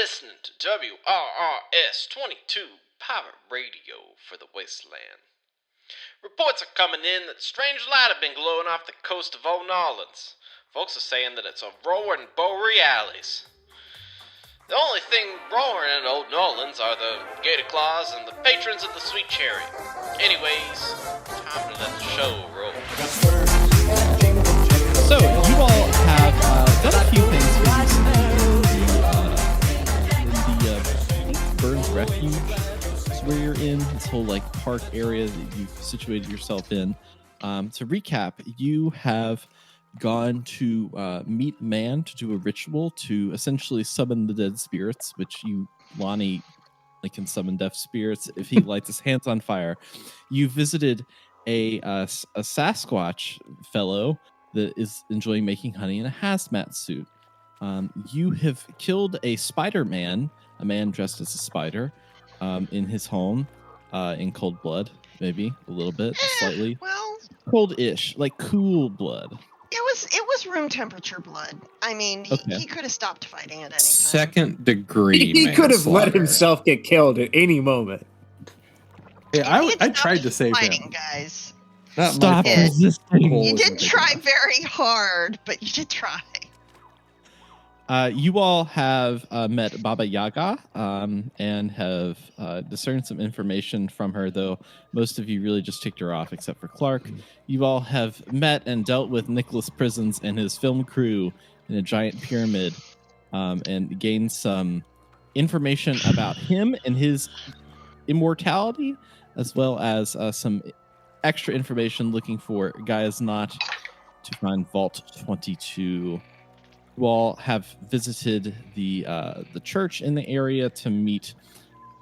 listening to WRRS 22 Pirate Radio for the Wasteland. Reports are coming in that strange light have been glowing off the coast of Old Orleans. Folks are saying that it's Aurora and Borealis. The only thing roaring in Old Orleans are the gator claws and the patrons of the sweet cherry. Anyways, time to let the show roll. So, you all have done a few things in the Burns Refuge. Is where you're in, this whole like park area that you've situated yourself in. To recap, you have gone to meet man to do a ritual to essentially summon the dead spirits, which Lonnie can summon deaf spirits if he lights his hands on fire. You visited a Sasquatch fellow that is enjoying making honey in a hazmat suit. You have killed a Spider-Man, a man dressed as a spider, in his home, in cold blood, maybe a little bit, slightly. Well, cold-ish, like cool blood. It was room temperature blood. I mean, he could have stopped fighting at any time. Second degree. He could have let himself get killed at any moment. Yeah, I tried to save fighting, him. Guys. Not Stop resisting. You didn't try very hard, but you did try. You all have met Baba Yaga and have discerned some information from her, though most of you really just ticked her off, except for Clark. You all have met and dealt with Nicholas Prisons and his film crew in a giant pyramid, and gained some information about him and his immortality, as well as some extra information looking for Gaia's Knot to find Vault 22. You all have visited the church in the area to meet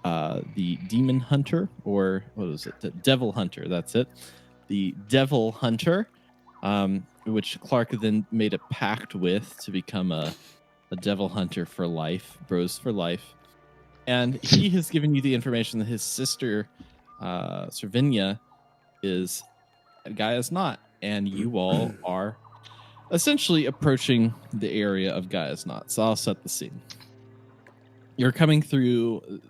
the demon hunter, or what was it? The devil hunter. That's it. The devil hunter, which Clark then made a pact with to become a devil hunter for life, bros for life. And he has given you the information that his sister, Servinia, is Gaia's Knot, and you all are essentially approaching the area of Gaia's Knot. So I'll set the scene. You're coming through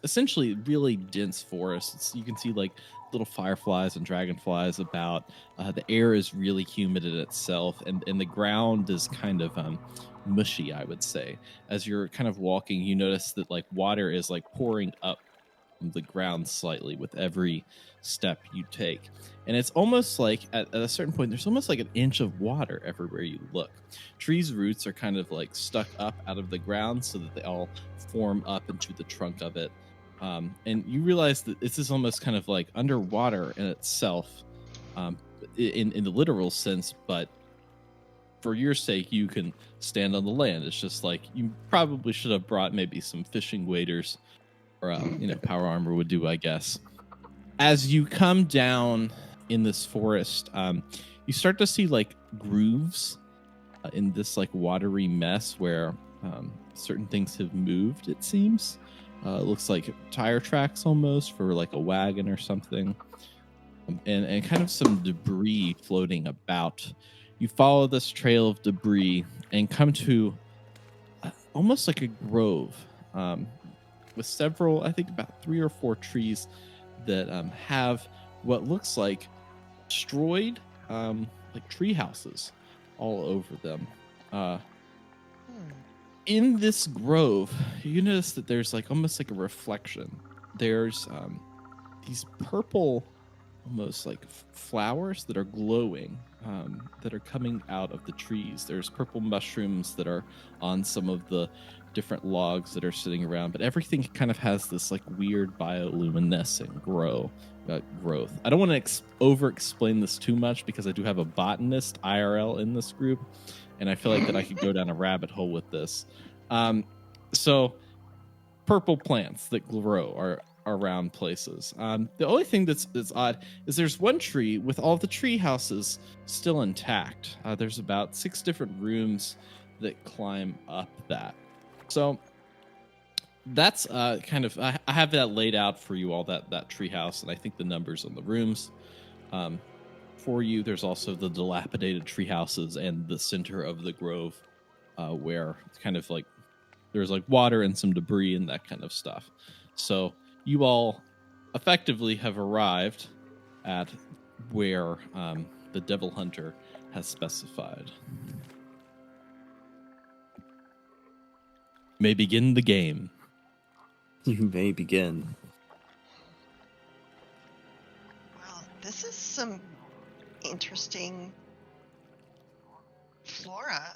essentially really dense forests. You can see like little fireflies and dragonflies about. The air is really humid in itself, and the ground is kind of mushy, I would say. As you're kind of walking, you notice that like water is like pouring up from the ground slightly with every step you take. And it's almost like at a certain point, there's almost like an inch of water everywhere you look. Trees' roots are kind of like stuck up out of the ground so that they all form up into the trunk of it. And you realize that this is almost kind of like underwater in itself, in the literal sense, but for your sake, you can stand on the land. It's just like you probably should have brought maybe some fishing waders or, power armor would do, I guess. As you come down in this forest, you start to see like grooves in this like watery mess where certain things have moved, it seems. It looks like tire tracks almost for like a wagon or something, and kind of some debris floating about. You follow this trail of debris and come to almost like a grove with several, I think about 3 or 4 trees that have what looks like destroyed like tree houses all over them. In this grove, you notice that there's like almost like a reflection. There's these purple, almost like flowers that are glowing, that are coming out of the trees. There's purple mushrooms that are on some of the different logs that are sitting around, but everything kind of has this like weird bioluminescent growth. I don't want to over-explain this too much because I do have a botanist IRL in this group, and I feel like that I could go down a rabbit hole with this. So purple plants that grow are around places. The only thing that's odd is there's one tree with all the tree houses still intact. There's about 6 different rooms that climb up that. So that's kind of, I have that laid out for you all, that tree house, and I think the numbers on the rooms. For you, there's also the dilapidated tree houses and the center of the grove, where it's kind of like there's like water and some debris and that kind of stuff. So you all effectively have arrived at where the Devil Hunter has specified. May begin the game. You may begin. Well, this is some interesting flora.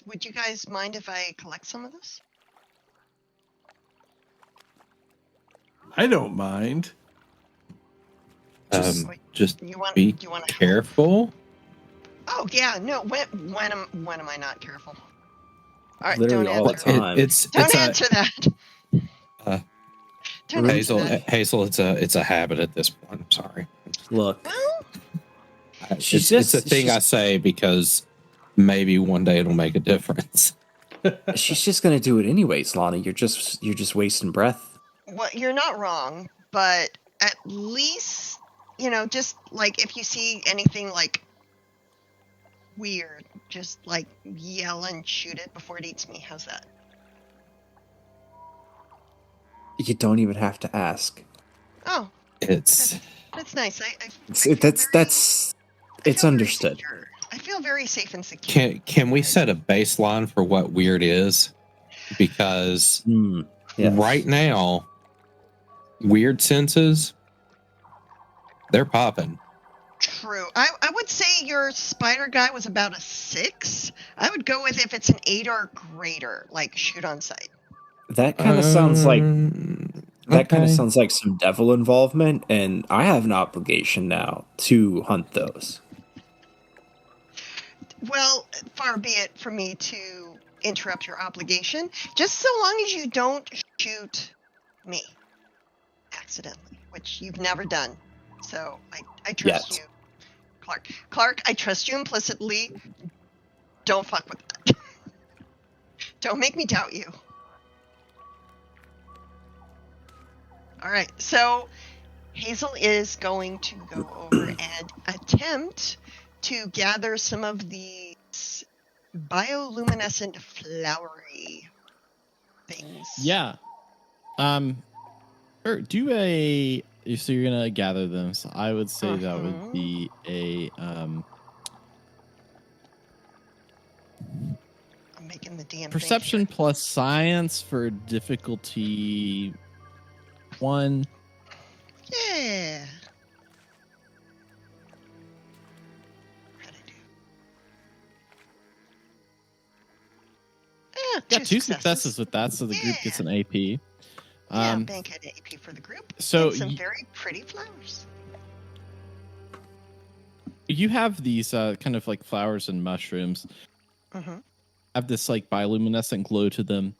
Would you guys mind if I collect some of this? I don't mind. Just you want, be do you want to careful. Oh yeah, no. When am I not careful? All right, Literally don't all the answer. time. Don't answer that. Don't answer that. Hazel, it's a habit at this point. I'm sorry. Look, Well, It's a thing I say because maybe one day it'll make a difference. she's just gonna do it anyways, Lonnie. You're just wasting breath. well, you're not wrong, but at least, just like if you see anything like weird, just like yell and shoot it before it eats me. How's that? You don't even have to ask. Oh, It's that's nice. It's understood. I feel very safe and secure. can we set a baseline for what weird is? Because Yes. right now, weird senses, they're popping. True. I would say your spider guy was about a 6. I would go with if it's an 8 or greater, like shoot on sight. That kind of sounds like Okay. some devil involvement, and I have an obligation now to hunt those. Well, far be it from me to interrupt your obligation, just so long as you don't shoot me accidentally, which you've never done. So I trust Yes. you, Clark. Clark, I trust you implicitly. Don't fuck with that. Don't make me doubt you. All right, so Hazel is going to go over and attempt to gather some of these bioluminescent flowery things. Yeah. Sure, so you're gonna gather them. So I would say that would be a I'm making the damn perception thing plus science for difficulty 1. here. Yeah. How'd I do? Got 2 successes with that, so the group gets an AP. Bank had an AP for the group. So and some very pretty flowers. You have these kind of like flowers and mushrooms. Have this like bioluminescent glow to them.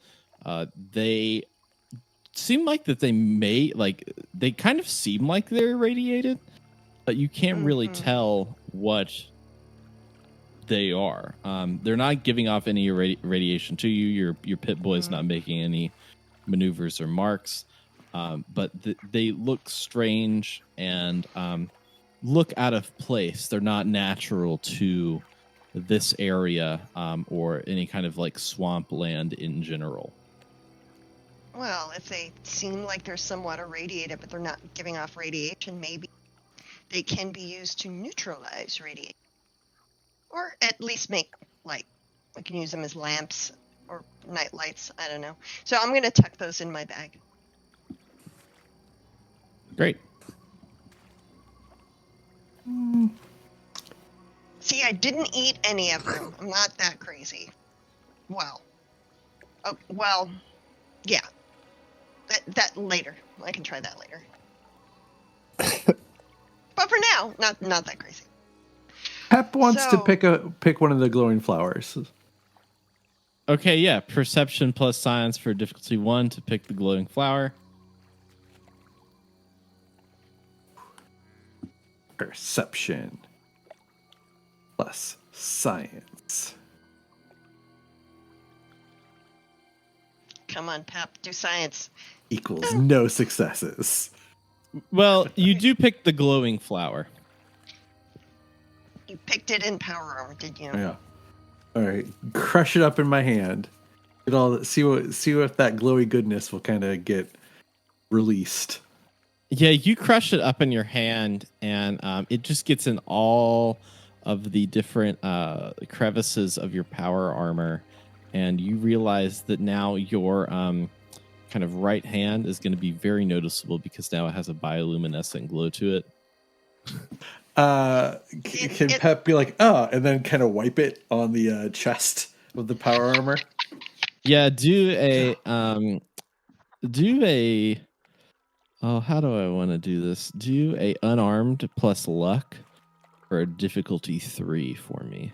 They seem like that they kind of seem like they're irradiated, but you can't really tell what they are. They're not giving off any radiation to you. Your pit boy is not making any maneuvers or marks, but they look strange and look out of place. They're not natural to this area or any kind of like swamp land in general. Well, if they seem like they're somewhat irradiated, but they're not giving off radiation, maybe they can be used to neutralize radiation. Or at least make light. We can use them as lamps or night lights. I don't know. So I'm going to tuck those in my bag. Great. See, I didn't eat any of them. I'm not that crazy. Well. Oh, well, yeah. That later. I can try that later. But for now, not that crazy. Pep wants to pick one of the glowing flowers. Okay, yeah. Perception plus science for difficulty 1 to pick the glowing flower. Perception plus science. Come on, Pep. Do science. Equals no successes. Well, you do pick the glowing flower. You picked it in power armor, did you? Yeah. All right. Crush it up in my hand. See if that glowy goodness will kind of get released. Yeah, you crush it up in your hand, and it just gets in all of the different crevices of your power armor, and you realize that now your kind of right hand is going to be very noticeable because now it has a bioluminescent glow to it. Can Pep be like, oh, and then kind of wipe it on the chest of the power armor? Yeah, do a oh, how do I want to do this? Do a unarmed plus luck for a difficulty 3 for me.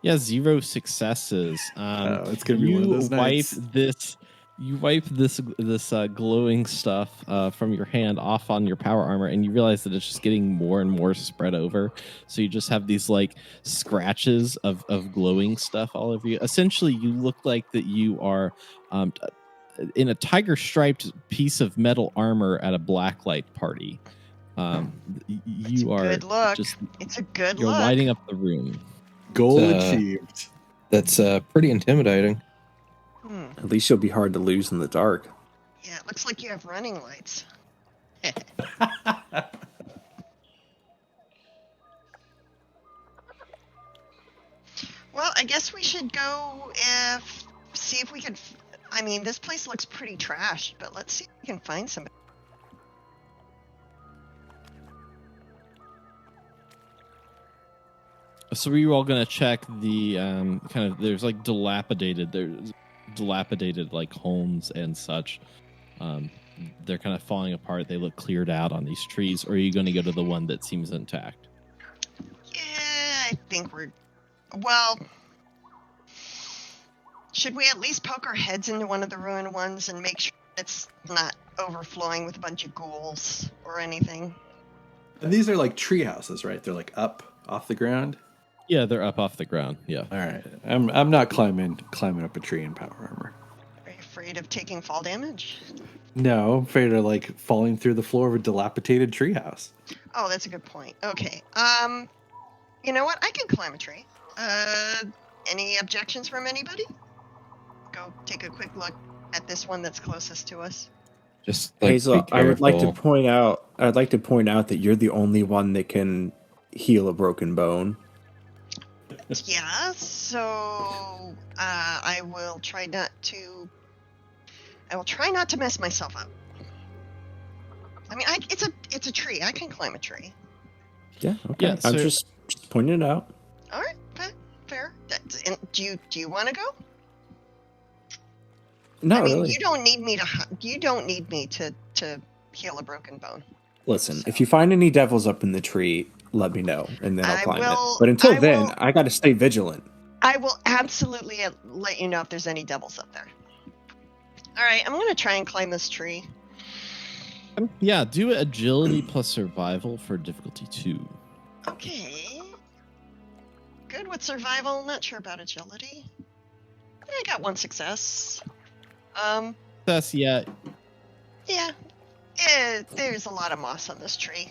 Yeah, 0 successes. It's gonna be one of those nights. You wipe this glowing stuff from your hand off on your power armor, and you realize that it's just getting more and more spread over. So you just have these like scratches of glowing stuff all over you. Essentially, you look like that you are in a tiger striped piece of metal armor at a blacklight party. You are good look. It's a good look. You're lighting up the room. Goal achieved. That's pretty intimidating. At least you'll be hard to lose in the dark. Yeah, it looks like you have running lights. Well, I guess we should go see if we can. I mean, this place looks pretty trashed, but let's see if we can find somebody. So we were all gonna check the kind of there's dilapidated like homes and such. They're kind of falling apart. They look cleared out on these trees. Or are you going to go to the one that seems intact? Yeah, I think well, should we at least poke our heads into one of the ruined ones and make sure it's not overflowing with a bunch of ghouls or anything? And these are like tree houses, right? They're like up off the ground. Yeah, they're up off the ground. Yeah. All right. I'm not climbing up a tree in power armor. Are you afraid of taking fall damage? No, I'm afraid of like falling through the floor of a dilapidated treehouse. Oh, that's a good point. Okay. You know what? I can climb a tree. Any objections from anybody? Go take a quick look at this one that's closest to us. Just Hazel, I'd like to point out that you're the only one that can heal a broken bone. Yeah, so I will try not to mess myself up. I mean, it's a tree. I can climb a tree. Yeah, okay. Yeah, I'm just pointing it out. All right, fair. Do you want to go? Not I mean, really. You don't need me to heal a broken bone. Listen, if you find any devils up in the tree, let me know, and then I'll climb it. But I got to stay vigilant. I will absolutely let you know if there's any devils up there. All right, I'm going to try and climb this tree. Yeah, do agility plus survival for difficulty 2. Okay. Good with survival. Not sure about agility. I got 1 success. That's Yeah. There's a lot of moss on this tree.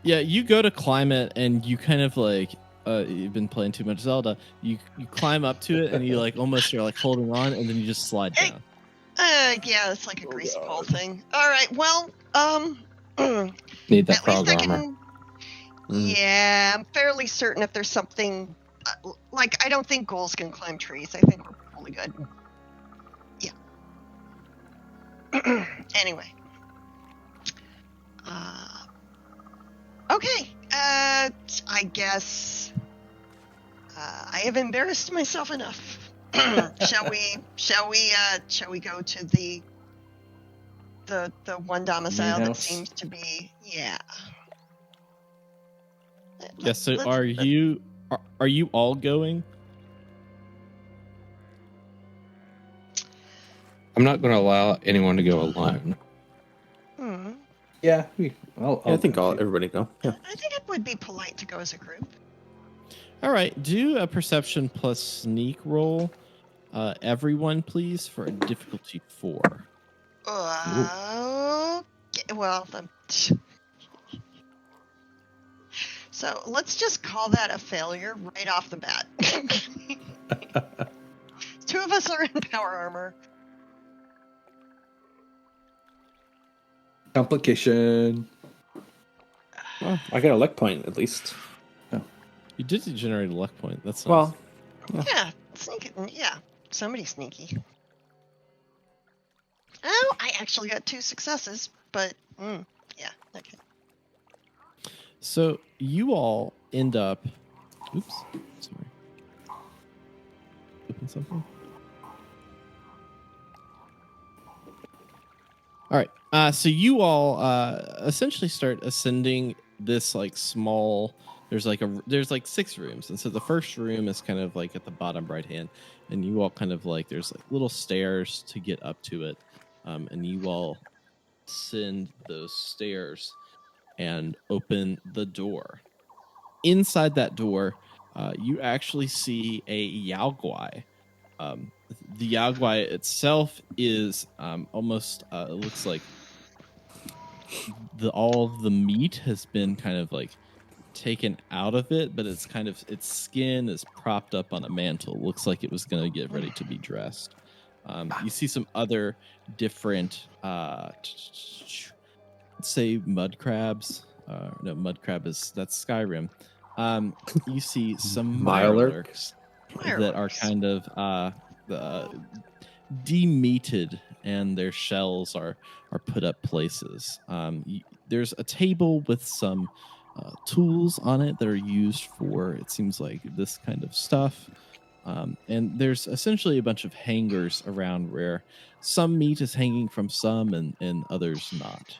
Yeah, you go to climb it, and you kind of like you've been playing too much Zelda. You climb up to it, and you like almost you're like holding on, and then you just slide down. Yeah, it's like a greasy pole thing. All right, well, need that at least I frog armor. can. Yeah, I'm fairly certain if there's something like I don't think ghouls can climb trees. I think we're probably good. Yeah. Anyway. Okay. I guess I have embarrassed myself enough. Shall we go to the one domicile that seems to be Yeah, so are you all going? I'm not going to allow anyone to go alone. Yeah, I think everybody go. Yeah. I think it would be polite to go as a group. All right, do a perception plus sneak roll, everyone, please, for a difficulty 4. Okay. So let's just call that a failure right off the bat. 2 of us are in power armor. Complication. Well, I got a luck point at least. Oh. You did generate a luck point. That's nice. Well, yeah, sneaky. Yeah, somebody's sneaky. Oh, I actually got 2 successes, but yeah, okay. So you all end up. Oops, sorry. Open something. All right. So you all essentially start ascending this like small. There's like 6 rooms, and so the first room is kind of like at the bottom right hand, and you all kind of like there's like little stairs to get up to it, and you all ascend those stairs and open the door. Inside that door, you actually see a Yaoguai. The Yaoguai itself is almost it looks like all of the meat has been kind of like taken out of it, but it's kind of its skin is propped up on a mantle. It looks like it was going to get ready to be dressed. You see some other different let's say mud crabs. No, mud crab that's Skyrim. You see some mirelurks that are kind of demeated, and their shells are put up places. There's a table with some tools on it that are used for, it seems like, this kind of stuff. And there's essentially a bunch of hangers around where some meat is hanging from some and others not.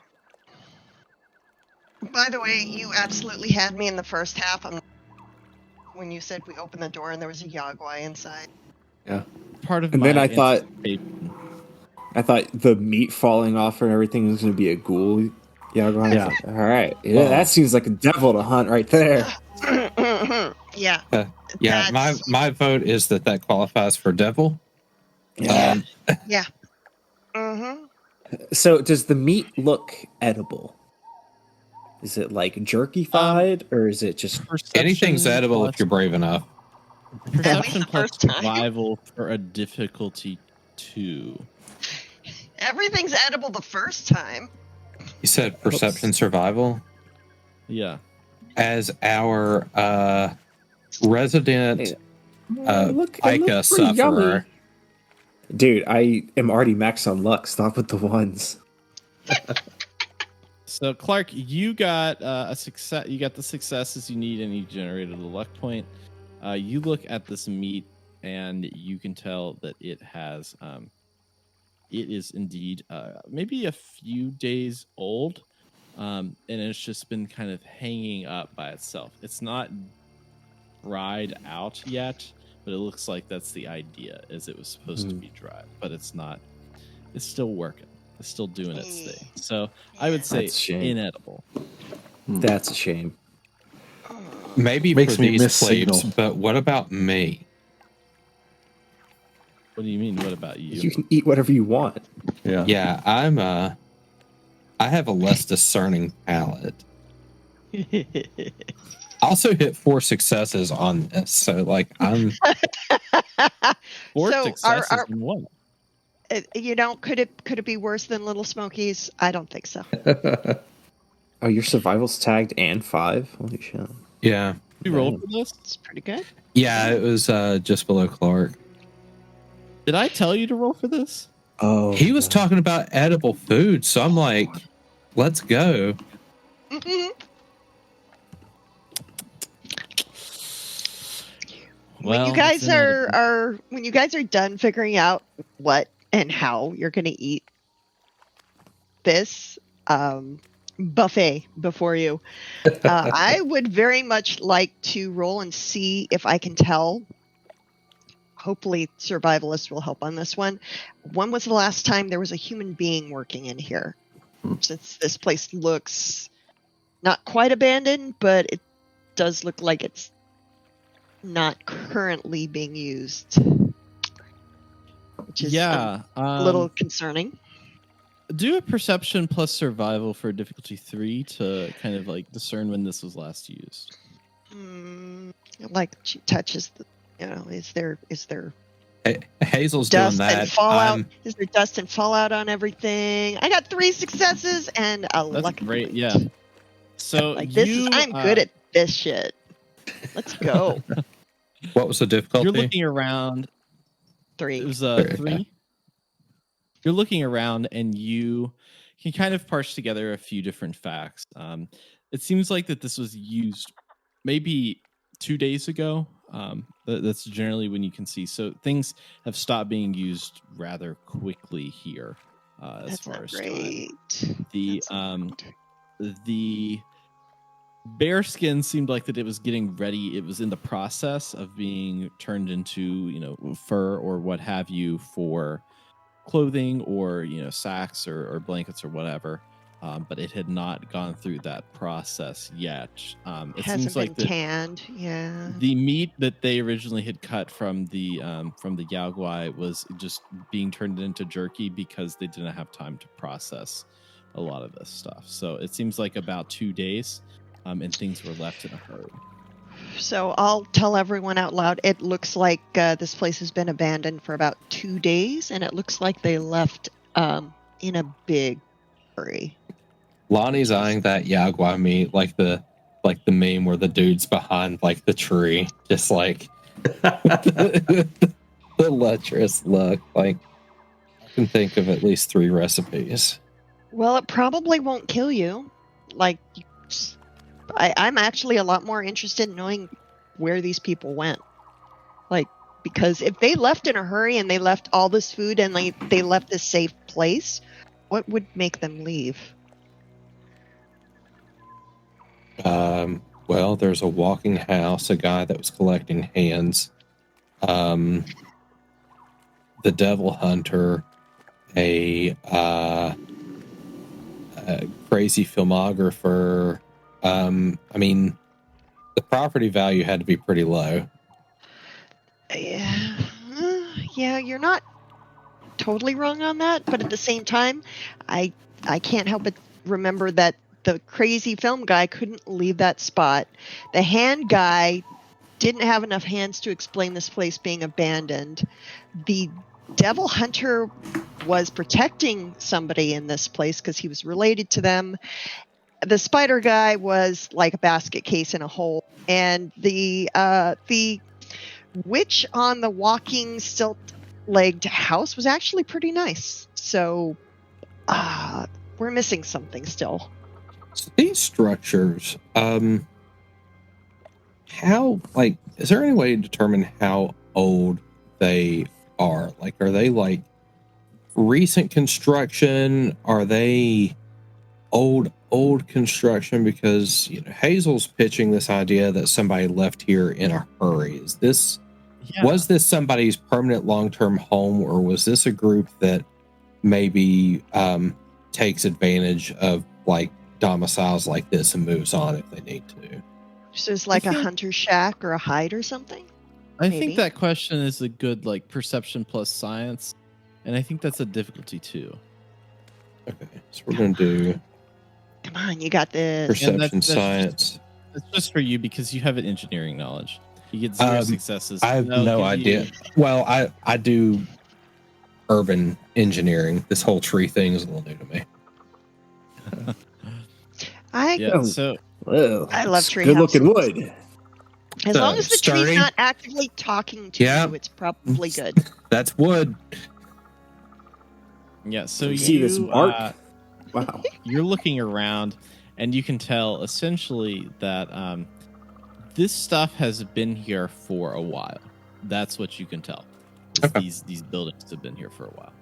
By the way, you absolutely had me in the first half when you said we opened the door and there was a Yaoguai inside. Yeah. Part of and my then I thought the meat falling off and everything was going to be a ghoul. Yaoguai. Yeah. All right. Yeah, well, that seems like a devil to hunt right there. Yeah. Yeah. My vote is that qualifies for devil. Yeah. Yeah. Mm-hmm. So does the meat look edible? Is it like jerky-fied, or is it just anything's edible if you're brave enough? Perception plus survival for a difficulty 2. Everything's edible the first time. You said perception survival? Yeah. As our resident Ica sufferer. Yummy. Dude, I am already maxed on luck. Stop with the ones. So Clark, you got a success. You got the successes you need, and you generated a luck point. You look at this meat, and you can tell that it has, it is indeed maybe a few days old, and it's just been kind of hanging up by itself. It's not dried out yet, but it looks like that's the idea, is it was supposed to be dried, but it's not. It's still working. It's still doing its thing. So I would say inedible. That's a shame. Maybe Makes for me these miss plebes, signal. but what about me? What do you mean? What about you? You can eat whatever you want. Yeah. Yeah, I have a less discerning palate. I also hit 4 successes on this, so like I'm 4 So successes in 1. Could it be worse than Little Smokies? I don't think so. Oh, your survival's tagged and 5? Holy shit. yeah. You rolled for this? It's pretty good. Yeah, it was just below Clark. Did I tell you to roll for this? Oh, He was talking about edible food, so I'm like, let's go. When you guys are done figuring out what and how you're going to eat this buffet before you, I would very much like to roll and see if I can tell. Hopefully survivalists will help on this one. When was the last time there was a human being working in here? Since this place looks not quite abandoned, but it does look like it's not currently being used, which is a little concerning. Do a perception plus survival for difficulty 3 to kind of like discern when this was last used. Like she touches the, is there Hazel's dust doing that. and fallout? Is there dust and fallout on everything? I got 3 successes and a That's lucky great. point. Yeah. So Like this is, I'm good at this shit. Let's go. What was the difficulty? You're looking around. 3. It was Okay. 3. You're looking around and you can kind of parse together a few different facts. It seems like that this was used maybe 2 days ago. That's generally when you can see. So things have stopped being used rather quickly here. As That's far not as great. the bear skin seemed like that it was getting ready. It was in the process of being turned into, fur or what have you for clothing or, sacks or blankets or whatever. But it had not gone through that process yet. It Hasn't seems like been canned. Yeah. the meat that they originally had cut from the Yaogwai was just being turned into jerky because they didn't have time to process a lot of this stuff. So it seems like about 2 days, and things were left in a hurry. So I'll tell everyone out loud. It looks like this place has been abandoned for about 2 days, and it looks like they left in a big hurry. Lonnie's eyeing that Yagua meat like the meme where the dude's behind like the tree, just like the lecherous look. Like I can think of at least 3 recipes. Well, it probably won't kill you. Like, I'm actually a lot more interested in knowing where these people went. Like, because if they left in a hurry and they left all this food and they left this safe place, what would make them leave? Well, there's a walking house, a guy that was collecting hands, the devil hunter, a crazy filmographer. I mean, the property value had to be pretty low. Yeah, you're not totally wrong on that, but at the same time, I can't help but remember that the crazy film guy couldn't leave that spot. The hand guy didn't have enough hands to explain this place being abandoned. The devil hunter was protecting somebody in this place because he was related to them. The spider guy was like a basket case in a hole, and the witch on the walking stilt-legged house was actually pretty nice. So we're missing something still. So these structures, how, like, is there any way to determine how old they are? Like, are they like recent construction? Are they old construction? Because Hazel's pitching this idea that somebody left here in a hurry. Is this was this somebody's permanent long-term home, or was this a group that maybe takes advantage of like domiciles like this and moves on if they need to? So it's like a hunter shack or a hide or something? I Maybe. think that question is a good like perception plus science, and I think that's a difficulty 2. Okay, so we're going to do Come on, you got this. perception science. It's just for you because you have an engineering knowledge. You get 0 successes. I have no idea. Well, I do urban engineering. This whole tree thing is a little new to me. I love tree good looking houses. wood. As long as the sturdy. tree's not actively talking to you, it's probably good. That's wood. Yeah, so You you see this bark? Wow. You're looking around, and you can tell essentially that this stuff has been here for a while. That's what you can tell. Okay. These buildings have been here for a while.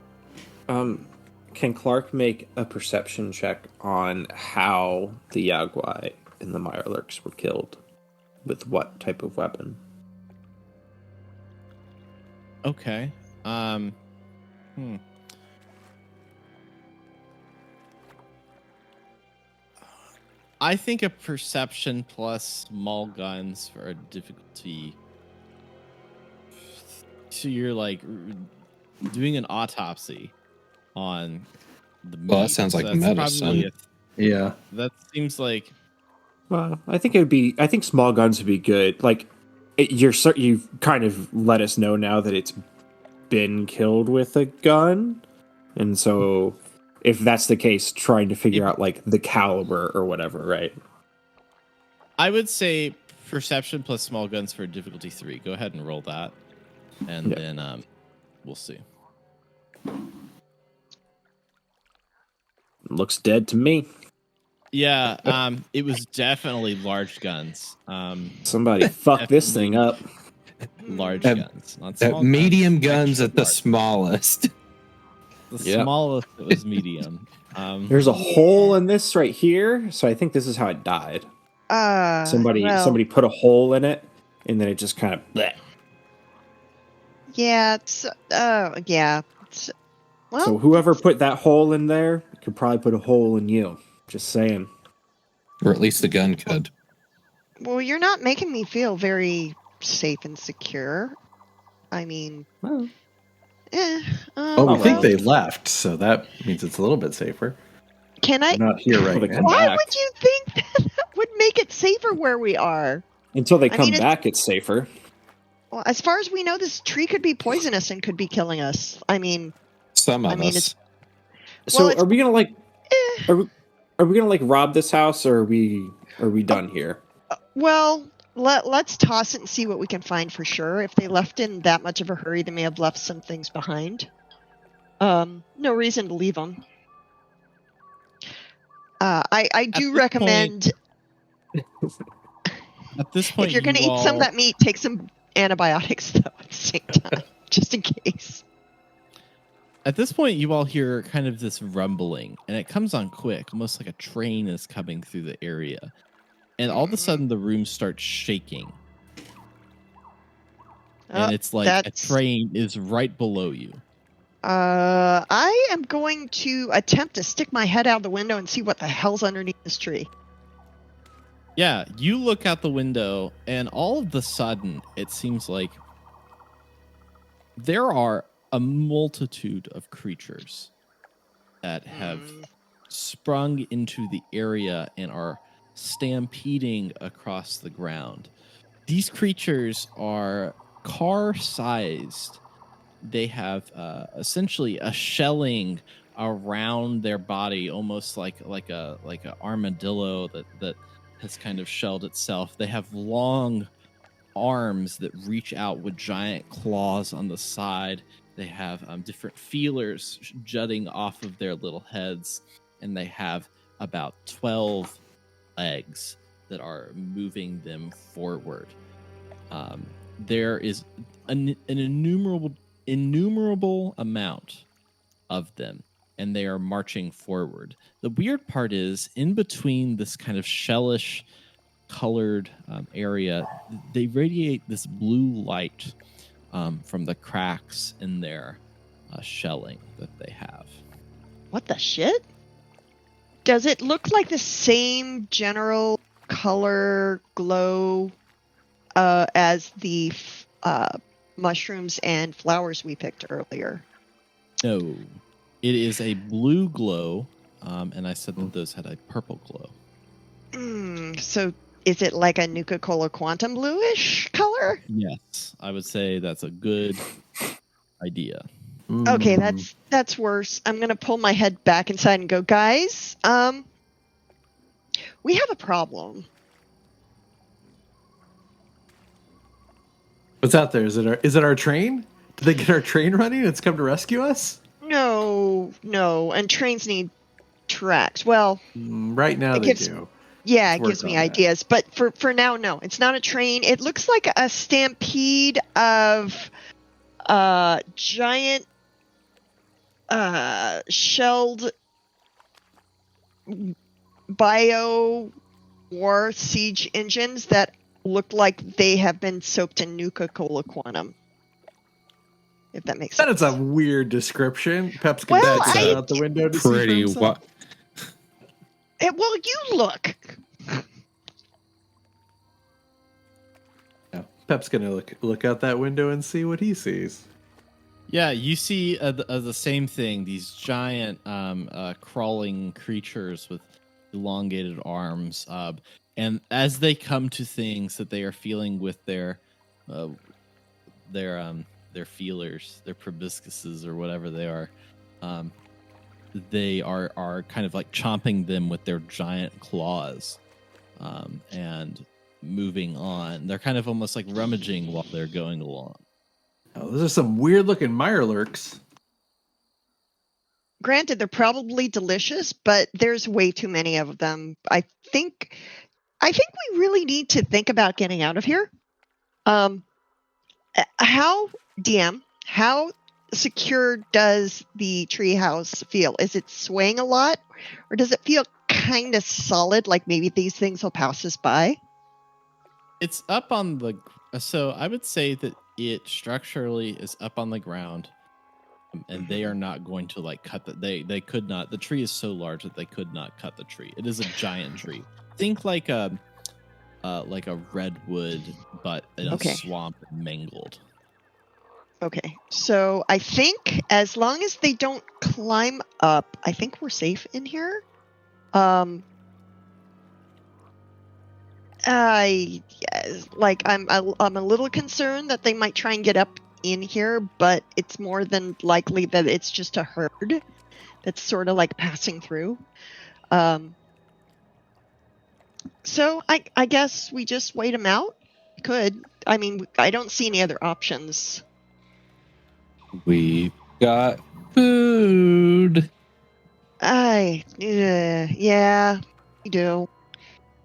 Can Clark make a perception check on how the Yaogwai and the Mirelurks were killed? With what type of weapon? Okay. I think a perception plus small guns for a difficulty. So you're like doing an autopsy on the Well, that meat. sounds like that's medicine. probably Yeah. that seems like Well, I think small guns would be good. Like, you've kind of let us know now that it's been killed with a gun, and so if that's the case, trying to figure out like the caliber or whatever, right? I would say perception plus small guns for difficulty 3. Go ahead and roll that, and Yep. then we'll see. Looks dead to me. Yeah, it was definitely large guns. Somebody fuck this thing up. Large That- guns, not small Medium guns extra at the large. smallest. The Yep. smallest was medium. There's a hole in this right here, so I think this is how it died. Somebody put a hole in it, and then it just kind of. Bleh. Yeah, yeah. Well, So whoever put that hole in there could probably put a hole in you. Just saying. Or at least the gun could. well, you're not making me feel very safe and secure. I mean, Well, Oh, we think well, they left, so that means it's a little bit safer. can I? They're not here right They now. come Why back. would you think that would make it safer where we are? Until they I come mean, back, it's safer. Well, as far as we know, this tree could be poisonous and could be killing us. I mean, Some of mean, us. So it's- are we gonna like? eh. Are we gonna like rob this house, or are we done here? Well, let's toss it and see what we can find for sure. If they left in that much of a hurry, they may have left some things behind. No reason to leave them. I do this recommend At this point, if you're going to you eat some of all- that meat, take some antibiotics though at the same time, just in case. At this point, you all hear kind of this rumbling, and it comes on quick, almost like a train is coming through the area. And all of a sudden, the room starts shaking. And it's like a train is right below you. I am going to attempt to stick my head out the window and see what the hell's underneath this tree. Yeah, you look out the window, and all of a sudden, it seems like there are a multitude of creatures that have sprung into the area and are stampeding across the ground. These creatures are car-sized. They have essentially a shelling around their body, almost like a armadillo that has kind of shelled itself. They have long arms that reach out with giant claws on the side. They have different feelers jutting off of their little heads, and they have about 12 legs that are moving them forward. There is an innumerable amount of them, and they are marching forward. The weird part is, in between this kind of shellish colored area, they radiate this blue light from the cracks in their shelling that they have. What the shit? Does it look like the same general color glow as the mushrooms and flowers we picked earlier? No, it is a blue glow, and I said that those had a purple glow. So is it like a Nuka-Cola quantum bluish color? Yes, I would say that's a good idea. Okay, that's worse. I'm gonna pull my head back inside and go, guys, we have a problem. What's out there? Is it our train? Did they get our train running? It's come to rescue us? No, and trains need tracks. Well, Right now they do. yeah, Let's it gives work me on that. ideas, but for now, no, it's not a train. It looks like a stampede of giant shelled bio war siege engines that look like they have been soaked in Nuka-Cola quantum. If that makes That sense. is a weird description. Pep's gonna Well, check I- out the window to see for Pretty himself. Well, you look. Yeah. Pep's gonna look out that window and see what he sees. Yeah, you see the same thing. These giant crawling creatures with elongated arms, and as they come to things that they are feeling with uh, their feelers, their proboscises or whatever they are kind of like chomping them with their giant claws, and moving on. They're kind of almost like rummaging while they're going along. Oh, those are some weird looking Mirelurks. Granted, they're probably delicious, but there's way too many of them. I think we really need to think about getting out of here. How secure does the treehouse feel? Is it swaying a lot, or does it feel kind of solid? Like maybe these things will pass us by. It's up on the. So I would say that it structurally is up on the ground, and they are not going to like cut they could not. The tree is so large that they could not cut the tree. It is a giant tree. Think like a redwood, but in a swamp and mangled. Okay, so I think as long as they don't climb up, I think we're safe in here. I'm a little concerned that they might try and get up in here, but it's more than likely that it's just a herd that's sort of like passing through. So I guess we just wait them out. Could. I mean, I don't see any other options. We've got food. Yeah, we do.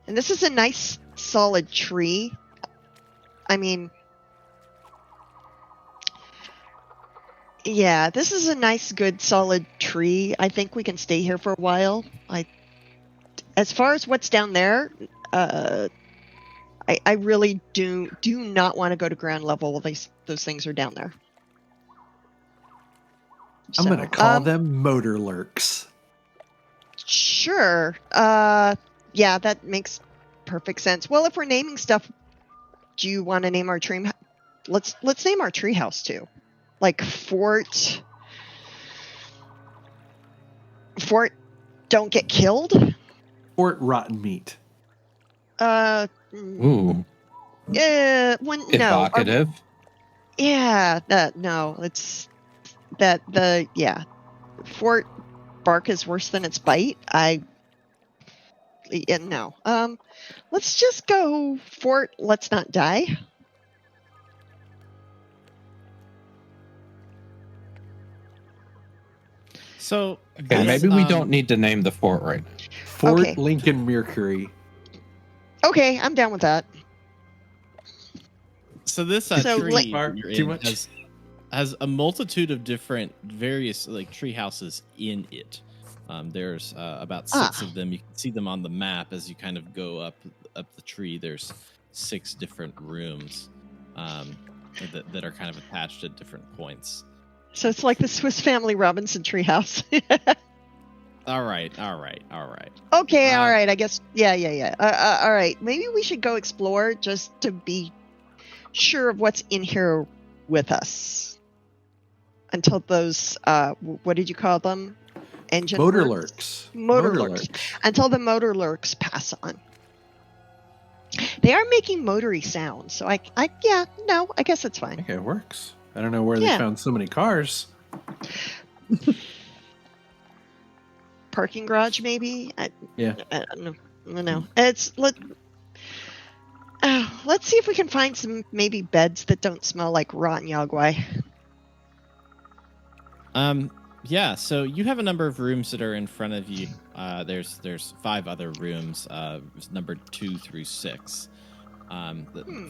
And this is a nice solid tree. I mean, yeah, this is a nice, good, solid tree. I think we can stay here for a while. As far as what's down there, I really do not want to go to ground level while those things are down there. I'm going to call them motor lurks. Sure. Yeah, that makes perfect sense. Well, if we're naming stuff, do you want to name our tree? Let's name our treehouse too, like Fort. Don't get killed. Fort Rotten Meat. Ooh. Yeah. Evocative. No. It's Fort bark is worse than its bite. No. Let's just go Fort Let's Not Die. So Okay, maybe we don't need to name the fort right now. Fort Lincoln Mercury. Okay, I'm down with that. So this tree you're in has a multitude of different various like tree houses in it. There's about 6 of them. You can see them on the map as you kind of go up the tree. There's 6 different rooms that are kind of attached at different points. So it's like the Swiss Family Robinson treehouse. All right. Okay, all right. I guess. Yeah. All right. Maybe we should go explore just to be sure of what's in here with us. Until those, what did you call them? Engine motor lurks? lurks. Motor lurks. Until the motor lurks pass on. They are making motory sounds, so I guess it's fine. Okay, it works. I don't know where they found so many cars. Parking garage, maybe. I don't know. Let's see if we can find some maybe beds that don't smell like rotten yagwai. Yeah, so you have a number of rooms that are in front of you. There's 5 other rooms, numbered 2 through 6. 5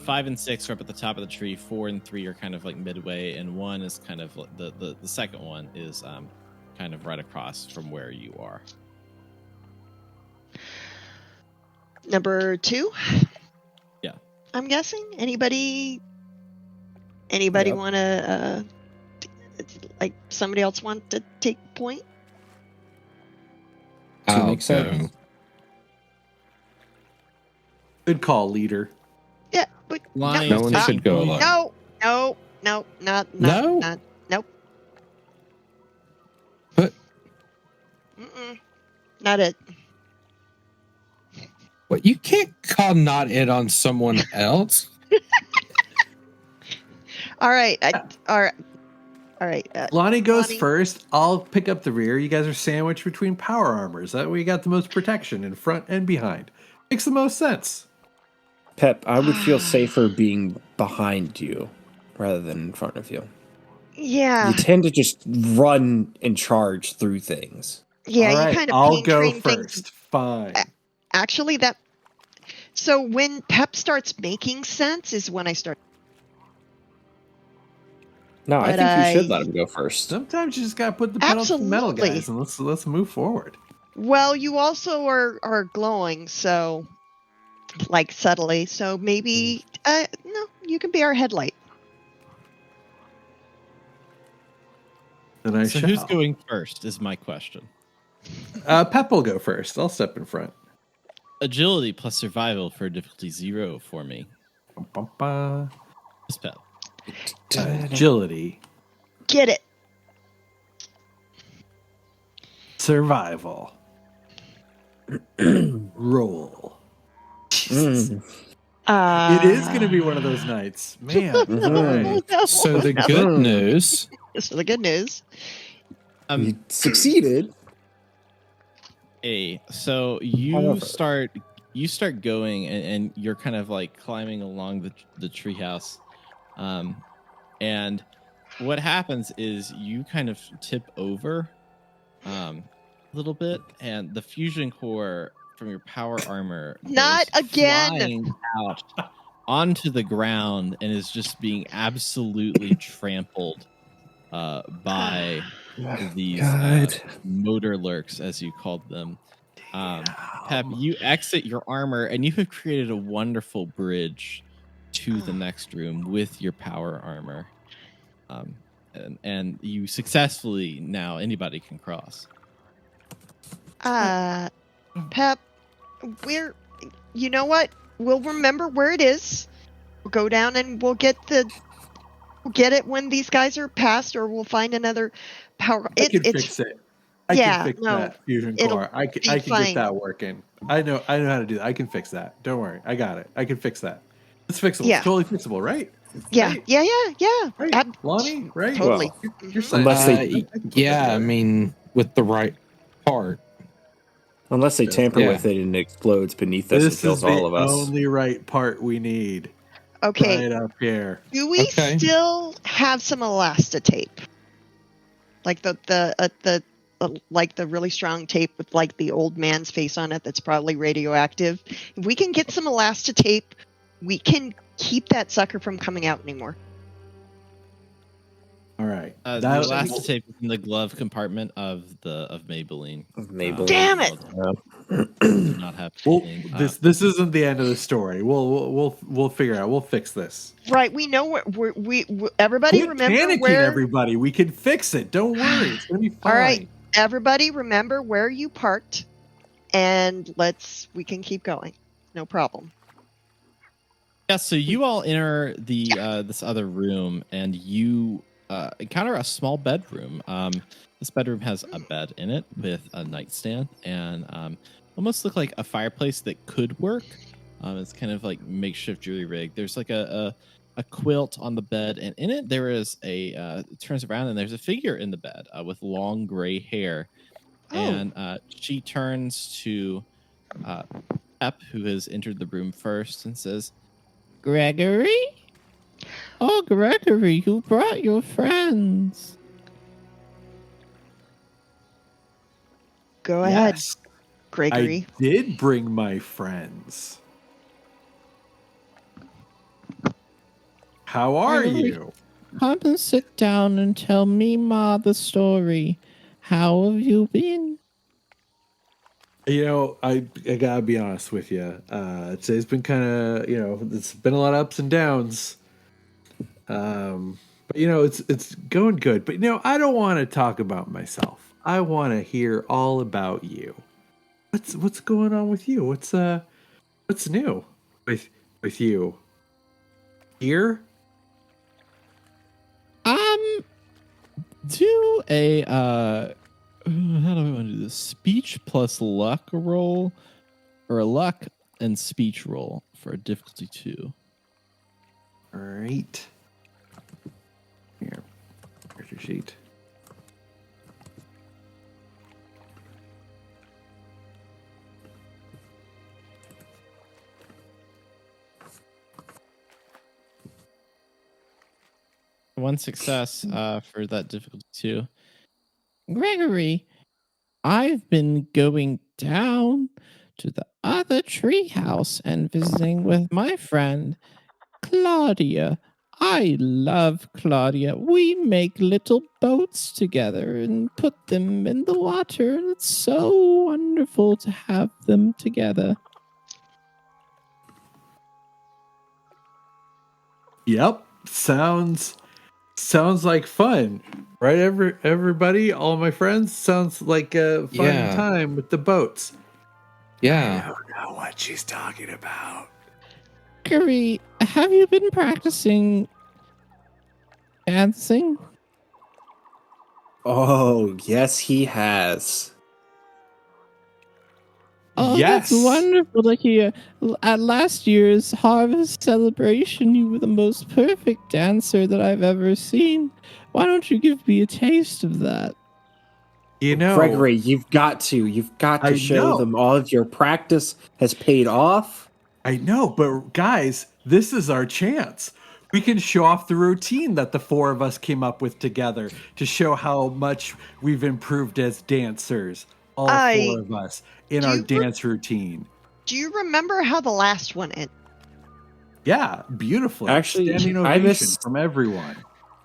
and 6 are up at the top of the tree. 4 and 3 are kind of like midway, and 1 is kind of the second one is kind of right across from where you are. Number 2. Yeah, I'm guessing. Anybody want to? Like somebody else want to take point? Makes sense. Good call, leader. Yeah, but no one should go alone. No, not. Nope. Not it. What, you can't call not it on someone else? All right. All right. All right. Lonnie goes Lonnie? first. I'll pick up the rear. You guys are sandwiched between power armors. That way you got the most protection in front and behind. Makes the most sense. Pep, I would feel safer being behind you rather than in front of you. Yeah. You tend to just run and charge through things. Yeah, All right, you kind of I'll go train things. first. Fine. Actually, that. So when Pep starts making sense is when I start. No, I But think you should let him go first. Sometimes you just gotta put the pedal to the metal, Absolutely. guys, and let's move forward. Well, you also are glowing, so like subtly. So maybe no, you can be our headlight. Then I So shall. who's going first is my question. Pep will go first. I'll step in front. Agility plus survival for difficulty 0 for me. Bum, bum, bum. Just Pep. Agility, Get it. survival, roll. Mm. It is going to be one of those nights, man. Mhm. No, So the no. good news, This is the good news. You succeeded. So you However. start going and you're kind of like climbing along the treehouse, and what happens is you kind of tip over a little bit, and the fusion core from your power armor Not goes again. flying out onto the ground and is just being absolutely trampled by these motor lurks, as you called them. Pep, you exit your armor and you have created a wonderful bridge to the next room with your power armor. And you successfully, now anybody can cross. Pep, you know what? We'll remember where it is. We'll go down and we'll get it when these guys are past, or we'll find another power. I can fix it. I can fix that fusion core. I can fine. get that working. I know how to do that. I can fix that. Don't worry. I got it. I can fix that. It's fixable. Yeah. It's totally fixable, right? Yeah, Right? yeah. Right. Lonnie, right? Totally. Well, You're saying unless they- yeah, I mean, with the right part. Unless they tamper Yeah. with it and it explodes beneath us and This kills is the all of us. only right part we need. Okay. Right up here. Do we Okay. still have some elastotape? Like the like the really strong tape with like the old man's face on it that's probably radioactive. If we can get some elastotape, we can keep that sucker from coming out anymore. All right. The That- elastotape is in the glove compartment of Maybelline. Maybelline. Damn it! Do not have Well, anything. this isn't the end of the story. We'll figure it out. We'll fix this. Right, we know where we everybody Quit remember panicking, where everybody. We can fix it. Don't worry. It's gonna be fine. All right. Everybody remember where you parked, and we can keep going. No problem. Yeah, so you all enter the this other room, and you encounter a small bedroom. This bedroom has a bed in it with a nightstand and almost look like a fireplace that could work. It's kind of like makeshift jury rig. There's like a quilt on the bed, and in it there is it turns around and there's a figure in the bed with long gray hair. Oh. And she turns to Pep, who has entered the room first, and says, "Gregory? Oh, Gregory, you brought your friends." Go ahead, Yes, Gregory. I did bring my friends. How are Gregory. you? Come and sit down and tell me, Ma, the story. How have you been? You know, I gotta be honest with you. Today's been kind of, it's been a lot of ups and downs. But it's going good. But I don't want to talk about myself. I want to hear all about you. What's going on with you? What's new with you? Here? Do a How do I want to do this? Speech plus luck roll, or a luck and speech roll for a difficulty 2. All right. Here, here's your sheet. One success for that difficulty 2. Gregory, I've been going down to the other treehouse and visiting with my friend Claudia. I love Claudia. We make little boats together and put them in the water, and it's so wonderful to have them together. Yep, sounds like fun, right? Everybody, all my friends, sounds like a fun Yeah. time with the boats. Yeah. I don't know what she's talking about. Gregory, have you been practicing dancing? Oh, yes, he has. Oh, Yes. that's wonderful to hear. At last year's harvest celebration, you were the most perfect dancer that I've ever seen. Why don't you give me a taste of that? You know, Gregory, you've got to I show know. them all of your practice has paid off. I know, but guys, this is our chance. We can show off the routine that the four of us came up with together to show how much we've improved as dancers. All four of us in our dance routine. Do you remember how the last one ended? Yeah, beautifully. Actually, standing I ovation from everyone.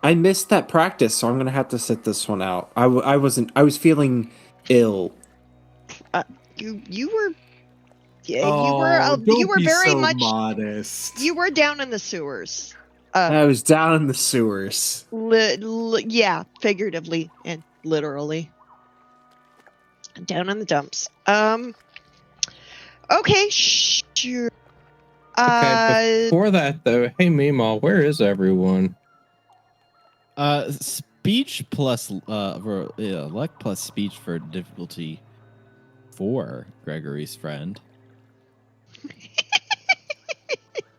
I missed that practice, so I'm gonna have to sit this one out. I was feeling ill. You were. Yeah, Don't you were be very so much modest. You were down in the sewers. I was down in the sewers. Yeah, figuratively and literally. Down in the dumps. Okay, sure. Okay, before that though, hey Meemaw, where is everyone? Speech plus luck plus speech for difficulty 4, Gregory's friend.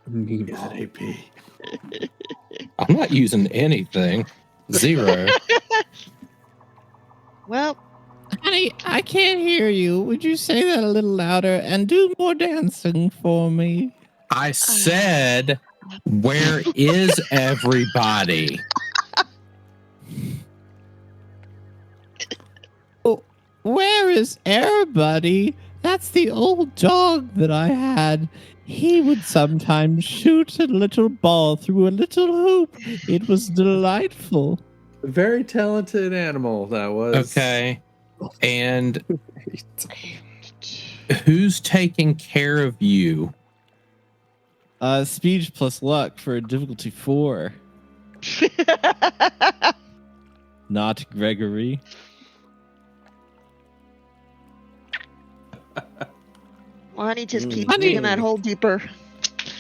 AP. I'm not using anything. 0. Well, Honey, I can't hear you. Would you say that a little louder and do more dancing for me? I said, where is everybody? Oh, where is everybody? That's the old dog that I had. He would sometimes shoot a little ball through a little hoop. It was delightful. Very talented animal that was. Okay. And who's taking care of you? Speech plus luck for difficulty 4. Not Gregory. Lonnie just keeps digging that hole deeper.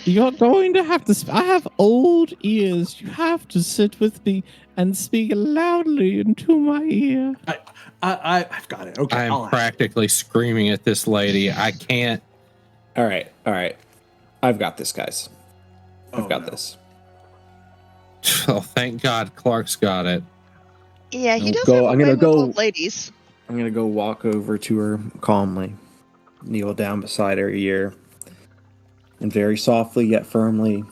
You're going to have to. I have old ears. You have to sit with me and speak loudly into my ear. I've got it. Okay, I'm practically screaming at this lady. I can't. All right. I've got this, guys. I've got this. Oh, thank God Clark's got it. Yeah, he does go- have a I'm gonna way with go- old ladies. I'm gonna go walk over to her calmly, kneel down beside her ear, and very softly yet firmly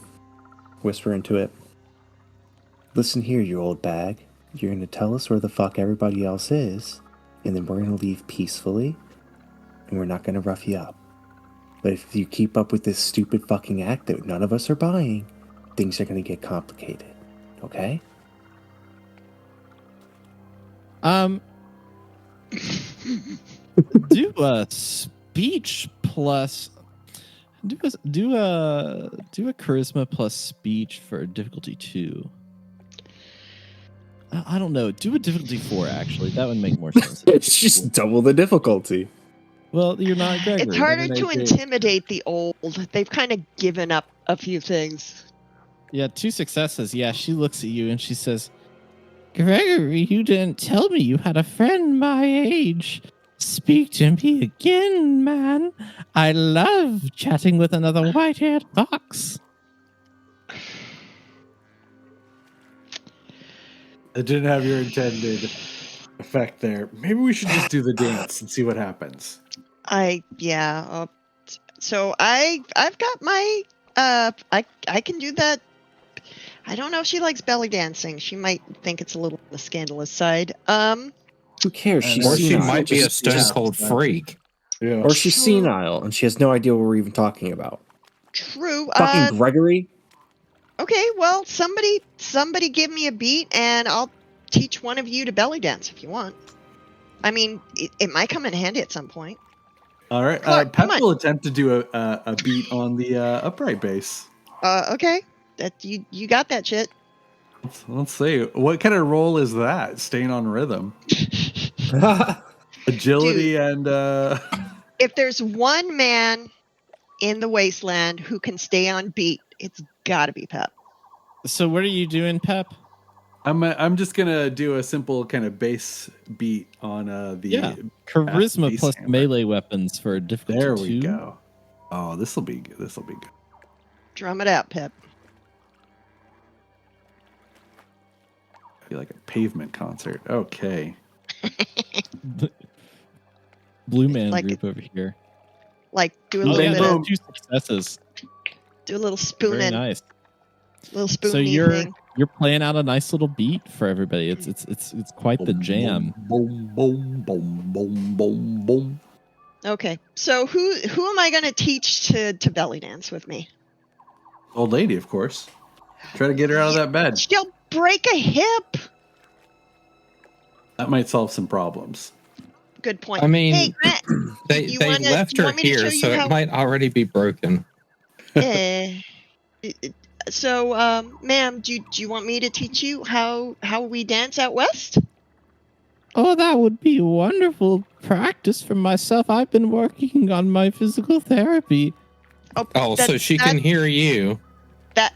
whisper into it. Listen here, you old bag. You're gonna tell us where the fuck everybody else is, and then we're gonna leave peacefully, and we're not gonna rough you up. But if you keep up with this stupid fucking act that none of us are buying, things are gonna get complicated. Okay? Do a speech plus. Do a charisma plus speech for difficulty 2. I don't know. Do a difficulty 4 actually. That would make more sense. It's just double the difficulty. Well, you're not Gregory. It's harder to intimidate the old. They've kind of given up a few things. Yeah, 2 successes. Yeah, she looks at you and she says, Gregory, you didn't tell me you had a friend my age. Speak to me again, man. I love chatting with another white-haired fox. It didn't have your intended effect there. Maybe we should just do the dance and see what happens. So I've got my I can do that. I don't know if she likes belly dancing. She might think it's a little on the scandalous side. Who cares? She's Or she senile. might be a Just- stone cold freak. Yeah. Or she's senile and she has no idea what we're even talking about. True. Fucking Gregory. Okay, well, somebody give me a beat and I'll teach one of you to belly dance if you want. I mean, it might come in handy at some point. All right. Clark, Pep come on. will attempt to do a beat on the upright bass. Okay. That you got that shit. Let's see. What kind of roll is that? Staying on rhythm. Agility and If there's one man in the wasteland who can stay on beat, it's got to be Pep. So what are you doing, Pep? I'm just gonna do a simple kind of bass beat on the Charisma bass plus hammer. melee weapons for a difficulty There we 2. go. Oh, this will be good. This will be good. Drum it out, Pep. I feel like a pavement concert. Okay. Blue Man Like group over here. Like do a Oh, little yeah, bit that's of 2 successes. do a little Very spooning, nice. little So spooning thing. you're playing out a nice little beat for everybody. It's quite the jam. Boom, boom, boom, boom, boom, boom. Okay, so who am I going to teach to belly dance with me? Old lady, of course. Try to get her out of that bed. She'll break a hip. That might solve some problems. Good point. I mean, hey, Grant, They you they wanna- left you her want me to show here, you so how- it might already be broken. So, ma'am, do you want me to teach you how we dance out west? Oh, that would be wonderful practice for myself. I've been working on my physical therapy. Oh, so she can hear you. That.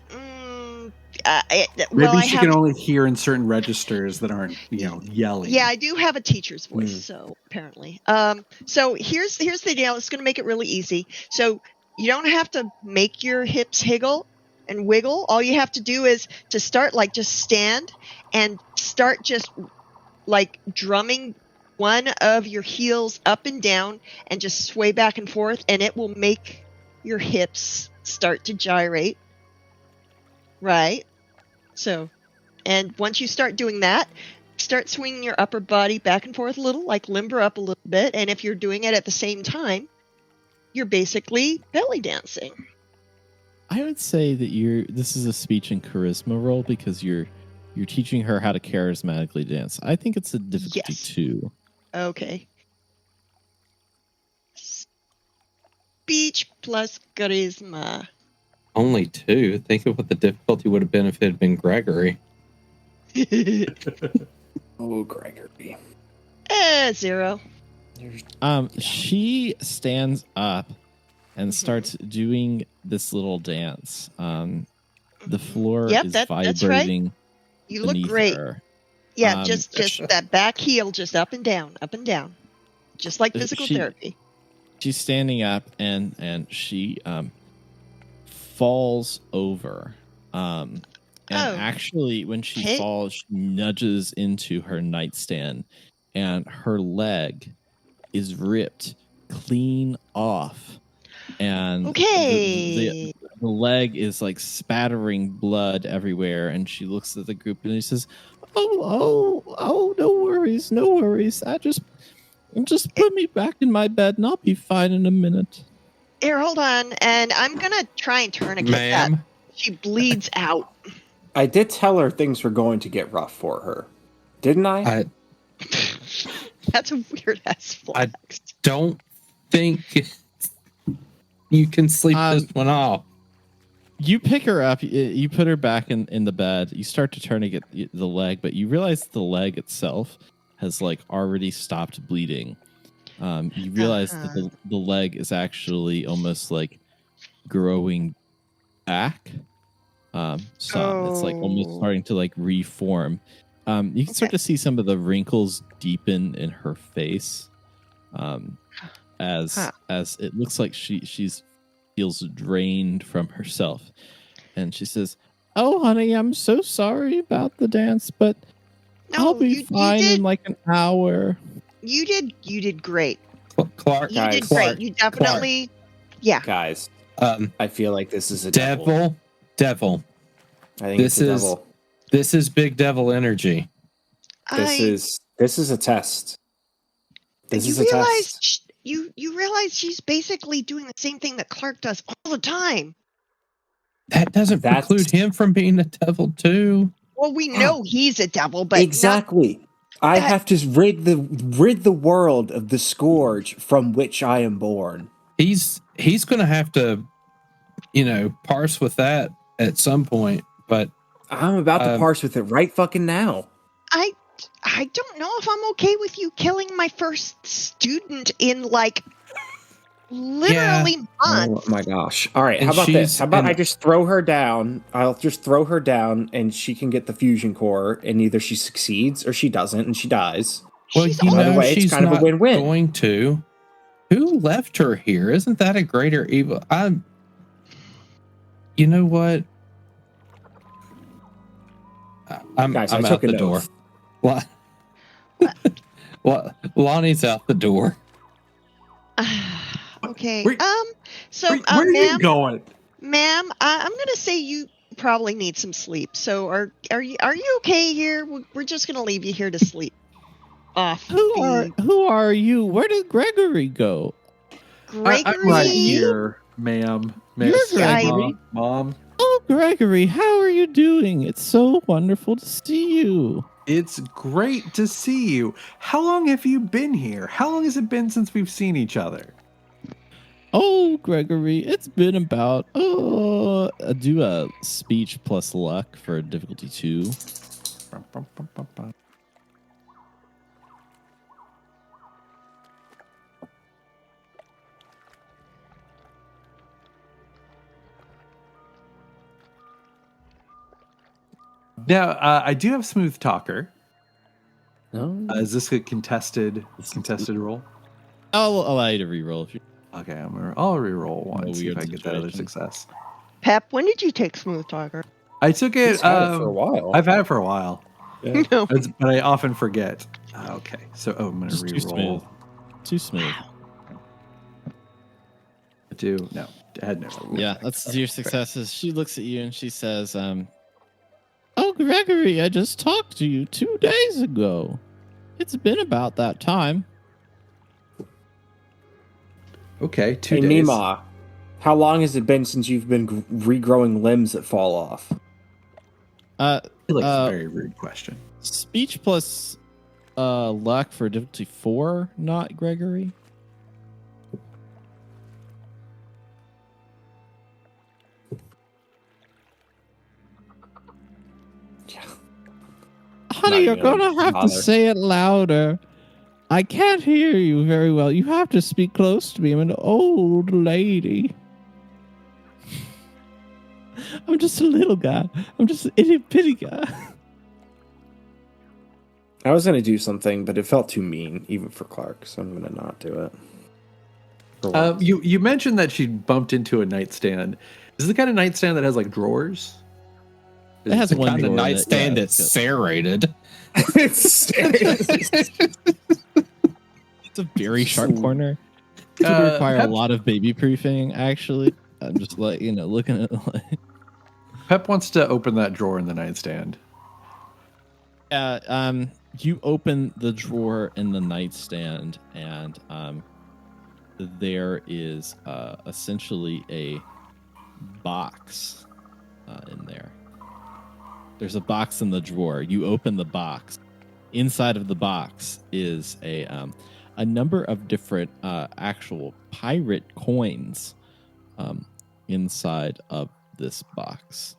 Maybe I she have. can only hear in certain registers that aren't, yelling. Yeah, I do have a teacher's voice, so apparently. So here's the deal. It's going to make it really easy. So you don't have to make your hips higgle and wiggle. All you have to do is to start just stand and start just drumming one of your heels up and down and just sway back and forth, and it will make your hips start to gyrate. Right? So, and once you start doing that, start swinging your upper body back and forth a little, limber up a little bit. And if you're doing it at the same time, you're basically belly dancing. I would say that this is a speech and charisma role because you're teaching her how to charismatically dance. I think it's a difficulty Yes. 2. Okay. Speech plus charisma. Only 2. Think of what the difficulty would have been if it had been Gregory. Oh, Gregory. 0. She stands up and starts doing this little dance. The floor Yep, is that's right. vibrating. You look beneath great. her. Yeah, just that back heel just up and down, just like physical She- therapy. She's standing up and she falls over. And actually, when she Okay. falls, she nudges into her nightstand, and her leg is ripped clean off. And Okay. the leg is spattering blood everywhere. And she looks at the group and she says, "Oh, no worries, no worries. Just put me back in my bed, and I'll be fine in a minute." Here, hold on, and I'm gonna try and tourniquet that. Ma'am, She bleeds out. I did tell her things were going to get rough for her. Didn't I? That's a weird ass flex. don't think you can sleep this one off. You pick her up, you put her back in the bed. You start to tourniquet the leg, but you realize the leg itself has already stopped bleeding. You realize that the leg is actually almost growing back. Some. It's almost starting to reform. You can start to see some of the wrinkles deepen in her face, as it looks like she's feels drained from herself, and she says, "Oh, honey, I'm so sorry about the dance, but I'll be fine in like an hour." You did great. Clark, You did great. You definitely, yeah. Guys, I feel like this is a devil. Devil. I think it's a devil. This is big devil energy. This is a test. This is a test. You realize she's basically doing the same thing that Clark does all the time. That doesn't preclude him from being a devil too. Well, we know he's a devil, but exactly. I have to rid the world of the scourge from which I am born. He's going to have to, parse with that at some point. But I'm about to parse with it right fucking now. I don't know if I'm okay with you killing my first student in like literally months. Oh my gosh. All right, how about this? How about I just throw her down? I'll just throw her down and she can get the fusion core, and either she succeeds or she doesn't and she dies. Well, either way, it's kind of a win-win. Going to. Who left her here? Isn't that a greater evil? You know what? I'm out the door. Lonnie's out the door. Okay. Where are you going, ma'am? I'm gonna say you probably need some sleep. So are you okay here? We're just gonna leave you here to sleep. Who are you? Where did Gregory go? Gregory, I'm right here, ma'am. Mom. Oh, Gregory, how are you doing? It's so wonderful to see you. It's great to see you. How long have you been here? How long has it been since we've seen each other? Oh, Gregory, it's been about do a speech plus luck for difficulty 2. Now, I do have Smooth Talker. No. Is this a contested roll? I'll allow you to reroll if you. Okay, I'll reroll one and see if I get that other success. Pep, when did you take Smooth Talker? I took it. He's had it for a while. I've had it for a while. Yeah. No. But I often forget. Okay, so I'm going to reroll. Too smooth. No, I had no. Yeah, that's your successes. She looks at you and she says, "Oh, Gregory, I just talked to you 2 days ago. It's been about that time." Okay, 2 hey, days. Mima, how long has it been since you've been regrowing limbs that fall off? I feel like it's a very rude question. Speech plus luck for difficulty 4, not Gregory. Honey, you're gonna have to say it louder. I can't hear you very well. You have to speak close to me. I'm an old lady. I'm just a little guy. I'm just an itty bitty guy. I was gonna do something, but it felt too mean, even for Clark, so I'm gonna not do it. You mentioned that she bumped into a nightstand. Is it the kind of nightstand that has like drawers? It has one kind of nightstand that's serrated. It's a very sharp corner. It would require a lot of baby proofing, actually. I'm just looking at it like. Pep wants to open that drawer in the nightstand. You open the drawer in the nightstand, and there is essentially a box in there. There's a box in the drawer. You open the box. Inside of the box is a number of different actual pirate coins inside of this box.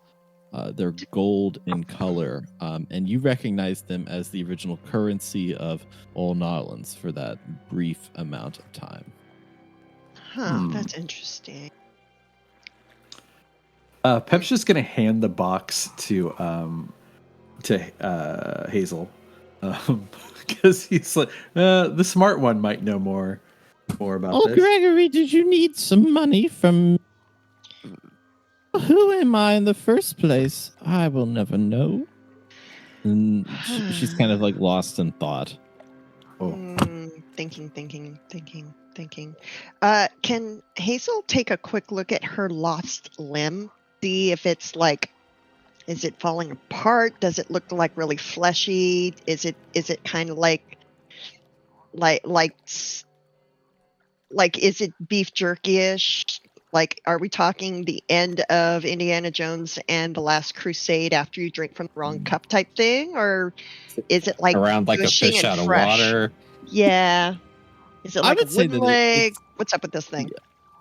They're gold in color, and you recognize them as the original currency of All Nolans for that brief amount of time. That's interesting. Pep's just gonna hand the box to to Hazel, because he's like the smart one might know more about Oh, this. Gregory, did you need some money from? Who am I in the first place? I will never know. And she's kind of like lost in thought. Oh. Thinking. Can Hazel take a quick look at her lost limb? See if it's like, is it falling apart? Does it look like really fleshy? Is it kind of like is it beef jerky-ish? Like, are we talking the end of Indiana Jones and the Last Crusade after you drink from the wrong cup type thing? Or is it like Around like a gushing fish and out of fresh? water. Yeah. Is it I like a would say wooden that leg? What's up with this thing?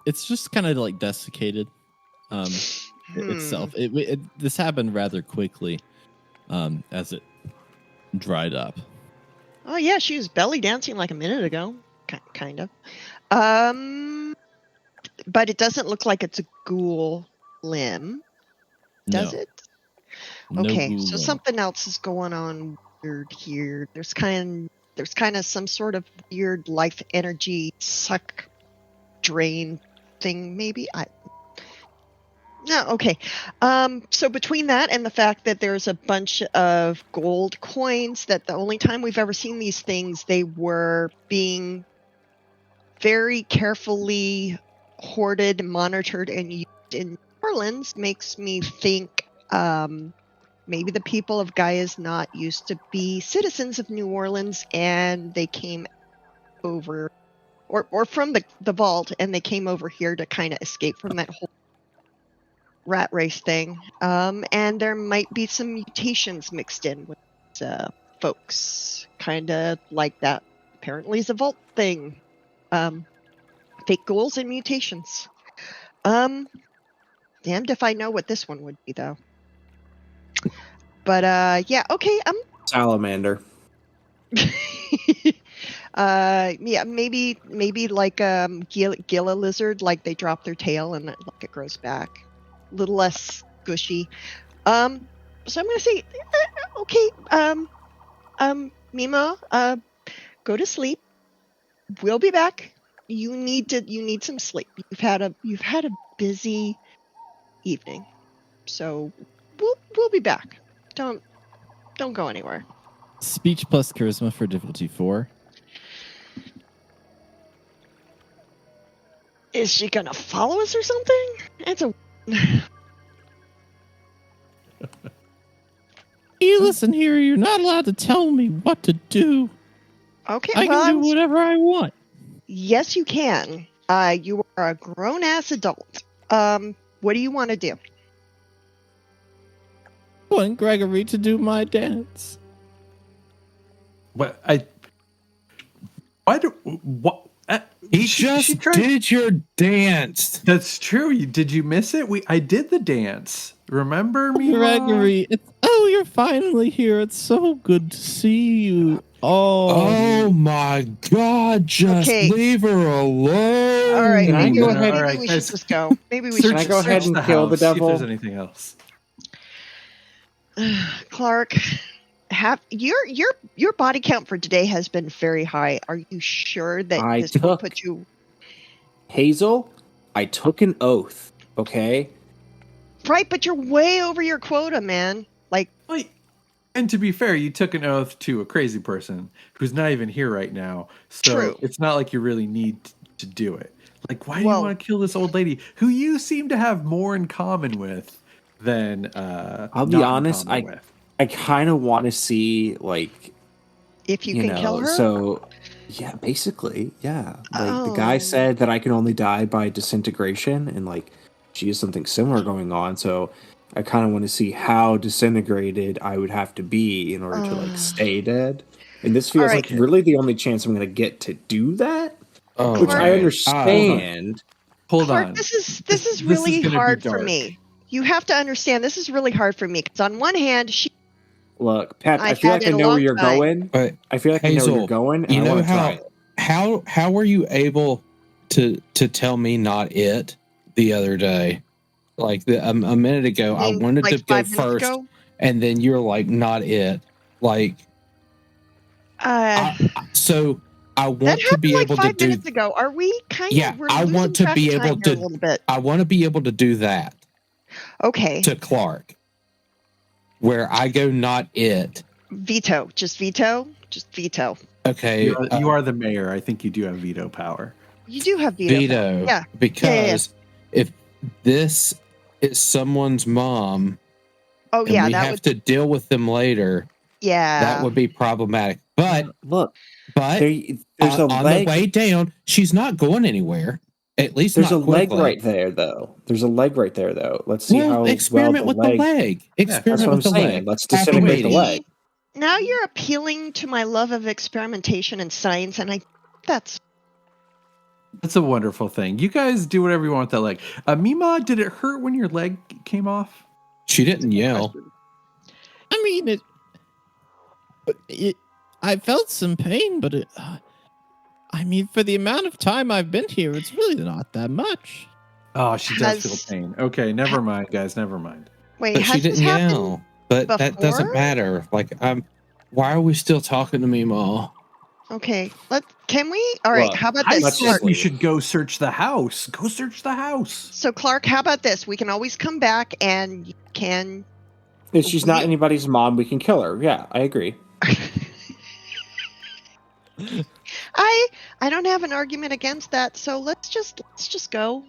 It's just kind of like desiccated itself. This happened rather quickly as it dried up. Oh yeah, she was belly dancing like a minute ago, kind of. But it doesn't look like it's a ghoul limb, does it? No Okay, ghoul so limb. something else is going on weird here. There's kind of some sort of weird life energy suck drain thing, maybe. No, okay. So between that and the fact that there's a bunch of gold coins, that the only time we've ever seen these things, they were being very carefully hoarded, monitored, and used in New Orleans, makes me think maybe the people of Gaia's not used to be citizens of New Orleans, and they came over, or from the vault, and they came over here to kind of escape from that whole rat race thing. And there might be some mutations mixed in with folks, kind of like that apparently is a vault thing. Fake ghouls and mutations. Damned if I know what this one would be, though. But yeah, okay. Salamander. Yeah, maybe like Gila lizard, like they drop their tail and like it grows back. A little less gushy. So I'm gonna say, okay, Mima, go to sleep. We'll be back. You need some sleep. You've had a busy evening, so we'll be back. Don't go anywhere. Speech plus charisma for difficulty 4. Is she gonna follow us or something? It's a. You listen here. You're not allowed to tell me what to do. Okay, I can do whatever I want. Yes, you can. You are a grown-ass adult. What do you want to do? I want Gregory to do my dance. What? He just did your dance. That's true. Did you miss it? I did the dance. Remember me, Gregory? You're finally here. It's so good to see you. Oh my God! Just leave her alone. All right, Can I go ahead? Maybe we should just go. Maybe we should. Can I go ahead and kill the devil? See if there's anything else. Clark, your body count for today has been very high. Are you sure that this will put you? Hazel, I took an oath. Okay. Right, but you're way over your quota, man. And to be fair, you took an oath to a crazy person who's not even here right now. So True. It's not like you really need to do it. Like, why do you want to kill this old lady who you seem to have more in common with than I'll be honest, I kind of want to see, like, if you can kill her. So, yeah, basically, yeah. Like, the guy said that I can only die by disintegration, and, like, she has something similar going on. So I kind of want to see how disintegrated I would have to be in order to, like, stay dead. And this feels like really the only chance I'm going to get to do that, which I understand. Hold on. This is really hard for me. You have to understand, this is really hard for me, because on one hand, Look, Pat, I feel like I know where you're going. But I feel like Hazel, I know where you're going. And you know how were you able to tell me not it the other day? Like a minute ago, I wanted to go first, and then you're like, not it. Like, so I that want to happened be like able 5 to do. minutes ago. Are we kind Yeah, of? We're I losing want to track be of able time here to. a little bit. I want to be able to do that Okay. to Clark, where I go, not it. Veto. Just veto. Just veto. Okay, You are the mayor. I think you do have veto power. You do have veto. veto. Yeah. Because if this is someone's mom, Oh and yeah, we that have would. to deal with them later, Yeah. that would be problematic. But Look, there's a on leg. the way down, she's not going anywhere. At least There's a not leg quickly. right there, though. There's a leg right there, though. Let's see how experiment well with the leg. That's Experiment what I'm with the saying. leg. Let's Have a disintegrate the meeting. leg. Now you're appealing to my love of experimentation and science, and that's a wonderful thing. You guys do whatever you want with that leg. Mima, did it hurt when your leg came off? She didn't yell. I mean, I felt some pain, but I mean, for the amount of time I've been here, it's really not that much. Oh, she does feel pain. Okay, never mind, guys. Never mind. Wait, But has she this didn't happened yell. But that doesn't before? matter. Like, why are we still talking to me, Ma? Okay, can we? All right, Look, how about I this, let's said Clark? just we leave. should go search the house. Go search the house. So, Clark, how about this? We can always come back and you can. If she's not anybody's mom, we can kill her. Yeah, I agree. I don't have an argument against that. So let's just go.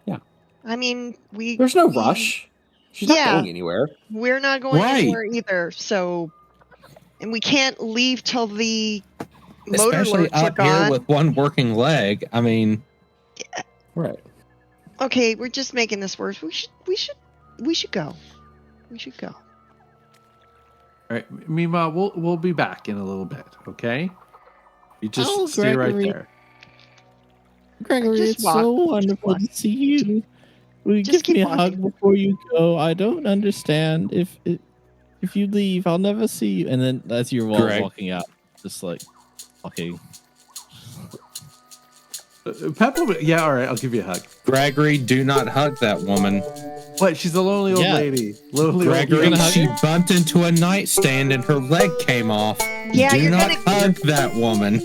Yeah. I mean, There's no rush. She's not going anywhere. We're not going Right. anywhere either. So, and we can't leave till the motor Especially lurks are up here gone. with one working leg. I mean, Right. Okay, we're just making this worse. We should go. We should go. All right, Mima, we'll be back in a little bit. Okay. You just stay right Gregory. there. Gregory, Just it's walk. so Just wonderful walk. to see you. Will you Just give me keep a hug walking. before you go? I don't understand. If you leave, I'll never see you. And then as you're Greg. walking out, just like, okay. Pepper, yeah, all right, I'll give you a hug. Gregory, do not hug that woman. What? She's a lonely old Yeah. lady. Lonely old Gregory, gonna lady. hug she her? bumped into a nightstand and her leg came off. Yeah, do you're not gonna. hug that woman.